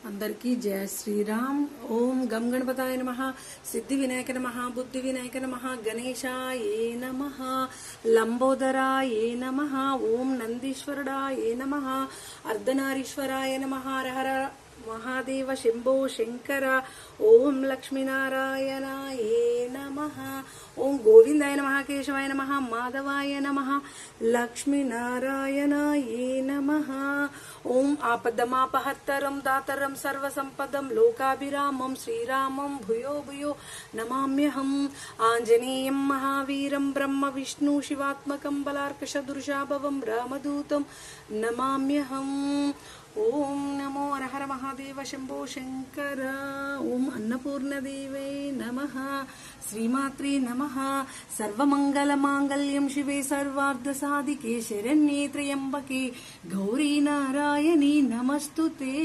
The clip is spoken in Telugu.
అందరికీ జయ శ్రీరామ్. ఓం గం గణపతాయ నమః, సిద్ధి వినాయక నమః, బుద్ధి వినాయక నమః, గణేశాయే నమః, లంబోదరాయే నమః, ఓం నందీశ్వరుడాయే నమః, అర్ధనారీశ్వరాయ నమః, హర మహాదేవ శంభో శంకర, ఓం లక్ష్మీనారాయణాయే నమః, ఓం గోవిందాయ నమః, కేశవాయ నమః, మాధవాయ నమః, లక్ష్మీనారాయణాయే నమః, ఓం ఆపదమాపహర్తరం దాతరం సర్వసంపదం లోకాభిరామం శ్రీరామం భూయో భూయో నమామ్యహం. ఆంజనేయం మహావీరం బ్రహ్మ విష్ణు శివాత్మకం బలార్కషదృశాభవం రామదూతం నమామ్యహం. ఓం నమో హర మహాదేవ శంభో శంకర, ఓం అన్నపూర్ణదేవే నమః, శ్రీమాత్రే నమః. సర్వమంగళ మాంగళ్యం శివే సర్వార్థ సాధికే శరణ్యే త్రయంబకే గౌరీ నారాయణి నమస్తుతే.